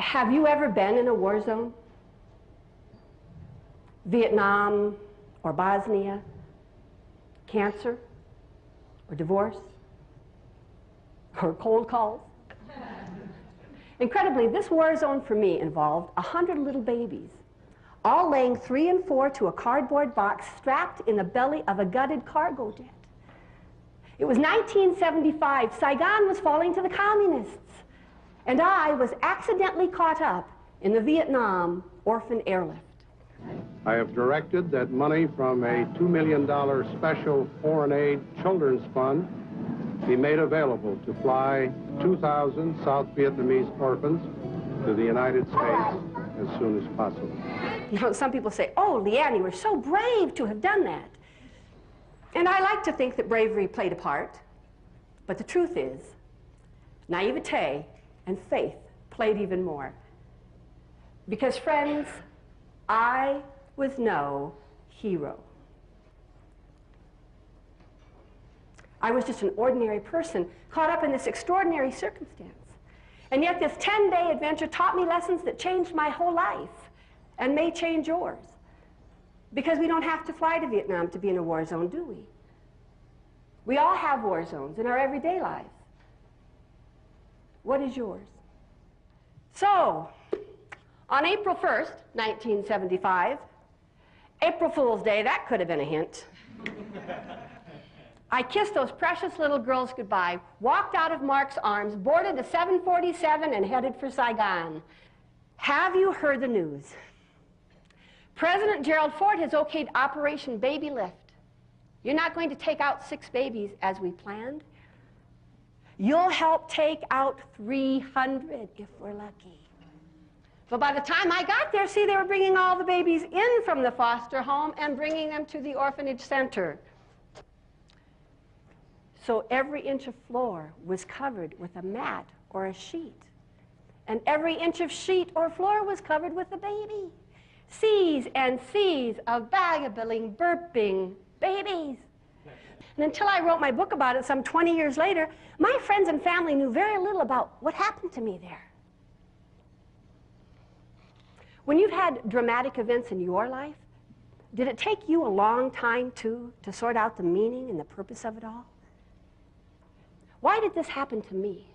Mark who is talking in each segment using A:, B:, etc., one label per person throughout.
A: Have you ever been in a war zone? Vietnam or Bosnia, cancer or divorce or cold calls? Incredibly, this war zone for me involved 100 little babies, all laying 3 and 4 to a cardboard box strapped in the belly of a gutted cargo jet. It was 1975. Saigon was falling to the communists, and I was accidentally caught up in the Vietnam orphan airlift.
B: I have directed that money from a $2 million special foreign aid children's fund be made available to fly 2,000 South Vietnamese orphans to the United States as soon as possible.
A: You know, some people say, oh, LeAnn, you were so brave to have done that. And I like to think that bravery played a part, but the truth is, naivete and faith played even more. Because, friends, I was no hero. I was just an ordinary person caught up in this extraordinary circumstance. And yet this 10-day adventure taught me lessons that changed my whole life and may change yours. Because we don't have to fly to Vietnam to be in a war zone, do we? We all have war zones in our everyday lives. What is yours? So, on April 1st, 1975, April Fool's Day, that could have been a hint, I kissed those precious little girls goodbye, walked out of Mark's arms, boarded a 747, and headed for Saigon. Have you heard the news? President Gerald Ford has okayed Operation Babylift. You're not going to take out 6 babies as we planned. You'll help take out 300 if we're lucky. But by the time I got there, see, they were bringing all the babies in from the foster home and bringing them to the orphanage center. So every inch of floor was covered with a mat or a sheet. And every inch of sheet or floor was covered with a baby. Seas and seas of vagabonding, burping babies. And until I wrote my book about it some 20 years later, my friends and family knew very little about what happened to me there. When you've had dramatic events in your life, did it take you a long time, too, to sort out the meaning and the purpose of it all? Why did this happen to me?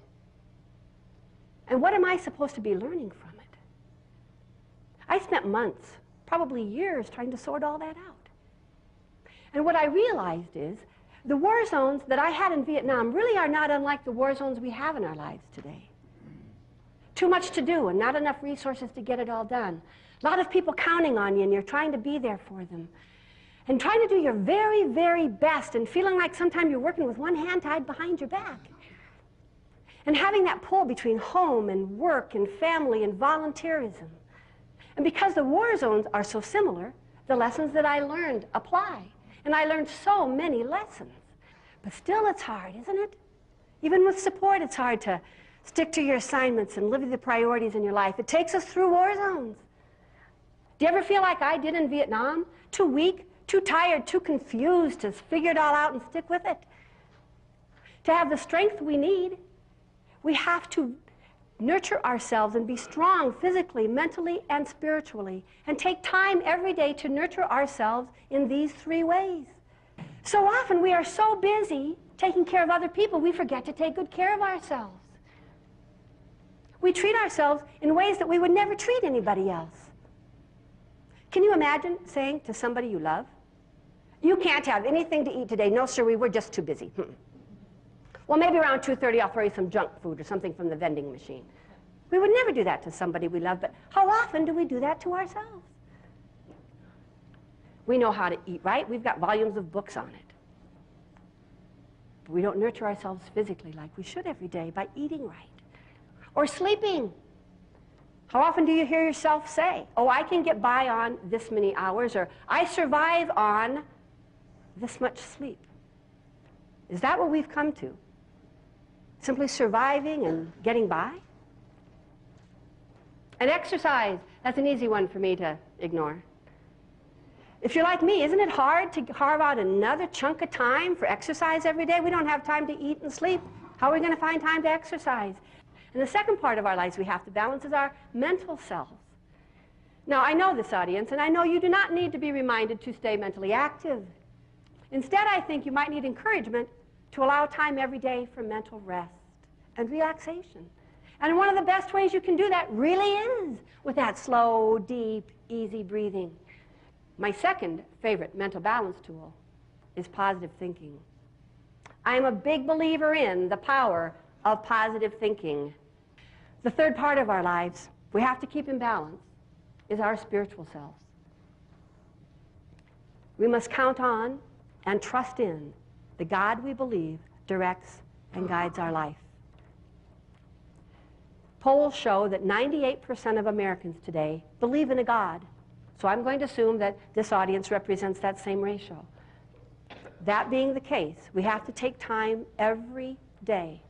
A: And what am I supposed to be learning from it? I spent months, probably years, trying to sort all that out. And what I realized is the war zones that I had in Vietnam really are not unlike the war zones we have in our lives today. Too much to do and not enough resources to get it all done. A lot of people counting on you and you're trying to be there for them. And trying to do your very, very best and feeling like sometimes you're working with one hand tied behind your back. And having that pull between home and work and family and volunteerism. And because the war zones are so similar, the lessons that I learned apply. And I learned so many lessons. But still it's hard, isn't it? Even with support, it's hard to stick to your assignments and live the priorities in your life. It takes us through war zones. Do you ever feel like I did in Vietnam? Too weak, too tired, too confused to figure it all out and stick with it? To have the strength we need, we have to nurture ourselves and be strong physically, mentally, and spiritually, and take time every day to nurture ourselves in these 3 ways. So often we are so busy taking care of other people, we forget to take good care of ourselves. We treat ourselves in ways that we would never treat anybody else. Can you imagine saying to somebody you love, you can't have anything to eat today. No, sir, we were just too busy. Well, maybe around 2:30 I'll throw you some junk food or something from the vending machine. We would never do that to somebody we love, but how often do we do that to ourselves? We know how to eat right. We've got volumes of books on it. But we don't nurture ourselves physically like we should every day by eating right. Or sleeping. How often do you hear yourself say, oh, I can get by on this many hours, or I survive on this much sleep? Is that what we've come to? Simply surviving and getting by? And exercise, that's an easy one for me to ignore. If you're like me, isn't it hard to carve out another chunk of time for exercise every day? We don't have time to eat and sleep. How are we going to find time to exercise? And the second part of our lives we have to balance is our mental selves. Now, I know this audience, and I know you do not need to be reminded to stay mentally active. Instead, I think you might need encouragement to allow time every day for mental rest and relaxation. And one of the best ways you can do that really is with that slow, deep, easy breathing. My second favorite mental balance tool is positive thinking. I am a big believer in the power of positive thinking. The third part of our lives we have to keep in balance is our spiritual selves. We must count on and trust in the God we believe directs and guides our life. Polls show that 98% of Americans today believe in a God. So I'm going to assume that this audience represents that same ratio. That being the case, we have to take time every day,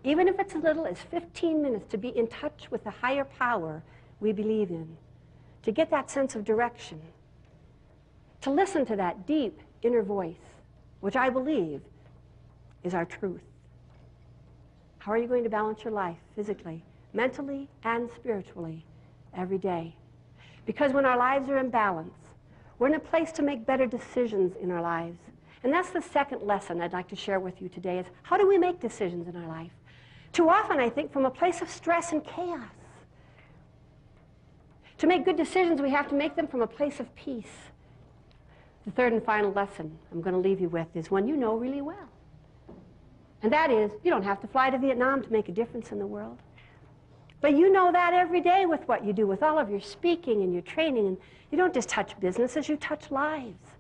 A: even if it's as little as 15 minutes, to be in touch with the higher power we believe in, to get that sense of direction, to listen to that deep inner voice, which I believe is our truth. How are you going to balance your life physically, mentally, and spiritually every day? Because when our lives are in balance, we're in a place to make better decisions in our lives. And that's the second lesson I'd like to share with you today is how do we make decisions in our life? Too often, I think, from a place of stress and chaos. To make good decisions, we have to make them from a place of peace. The third and final lesson I'm going to leave you with is one you know really well. And that is, you don't have to fly to Vietnam to make a difference in the world. But you know that every day with what you do, with all of your speaking and your training. And you don't just touch businesses, you touch lives.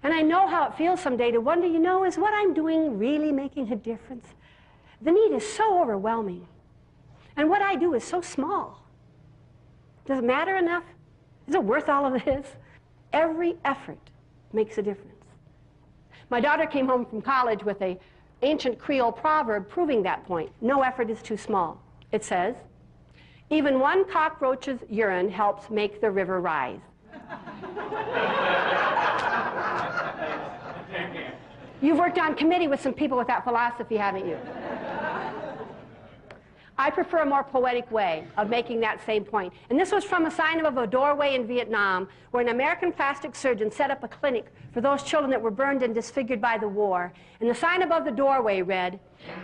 A: And I know how it feels someday to wonder, is what I'm doing really making a difference? The need is so overwhelming. And what I do is so small. Does it matter enough? Is it worth all of this? Every effort makes a difference. My daughter came home from college with an ancient Creole proverb proving that point. No effort is too small. It says, even one cockroach's urine helps make the river rise. You've worked on committee with some people with that philosophy, haven't you? I prefer a more poetic way of making that same point. And this was from a sign above a doorway in Vietnam where an American plastic surgeon set up a clinic for those children that were burned and disfigured by the war. And the sign above the doorway read,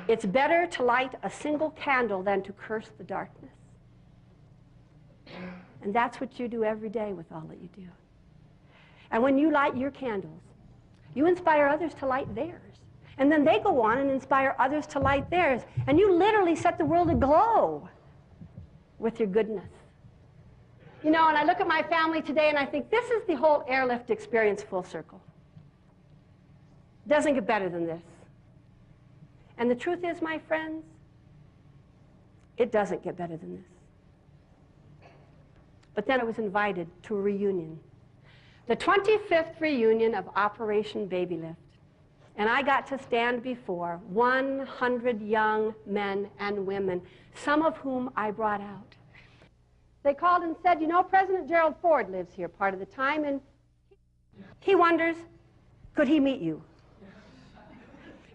A: "It's better to light a single candle than to curse the darkness." And that's what you do every day with all that you do. And when you light your candles, you inspire others to light theirs. And then they go on and inspire others to light theirs. And you literally set the world aglow with your goodness. And I look at my family today and I think this is the whole airlift experience full circle. Doesn't get better than this. And the truth is, my friends, it doesn't get better than this. But then I was invited to a reunion. The 25th reunion of Operation Babylift. And I got to stand before 100 young men and women, some of whom I brought out. They called and said, President Gerald Ford lives here part of the time, and he wonders, could he meet you?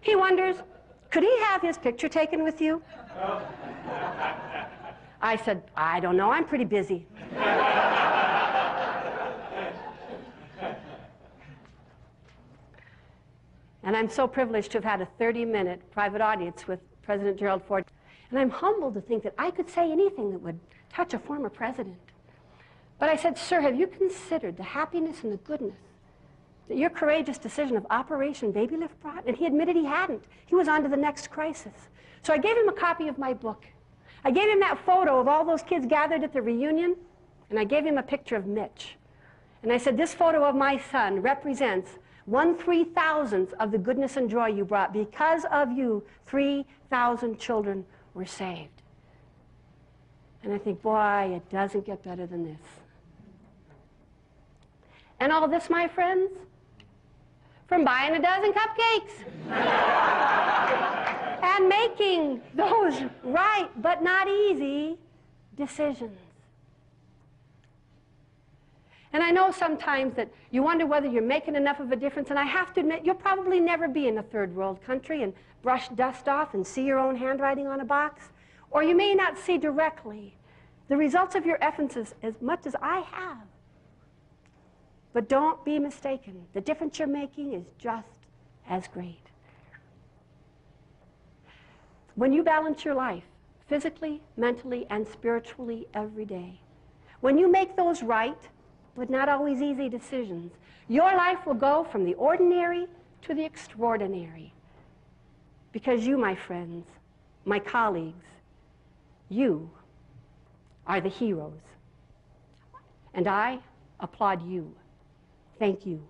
A: He wonders, could he have his picture taken with you? I said, I don't know, I'm pretty busy. And I'm so privileged to have had a 30-minute private audience with President Gerald Ford. And I'm humbled to think that I could say anything that would touch a former president. But I said, sir, have you considered the happiness and the goodness that your courageous decision of Operation Babylift brought? And he admitted he hadn't. He was on to the next crisis. So I gave him a copy of my book. I gave him that photo of all those kids gathered at the reunion, and I gave him a picture of Mitch. And I said, this photo of my son represents 1/3,000th of the goodness and joy you brought. Because of you, 3,000 children were saved. And I think, boy, it doesn't get better than this. And all this, my friends, from buying a dozen cupcakes and making those right but not easy decisions. And I know sometimes that you wonder whether you're making enough of a difference, and I have to admit, you'll probably never be in a third world country and brush dust off and see your own handwriting on a box, Or you may not see directly the results of your efforts as much as I have. But don't be mistaken. The difference you're making is just as great. When you balance your life, physically, mentally, and spiritually every day, when you make those right, but not always easy decisions, your life will go from the ordinary to the extraordinary. Because you, my friends, my colleagues, you are the heroes. And I applaud you. Thank you.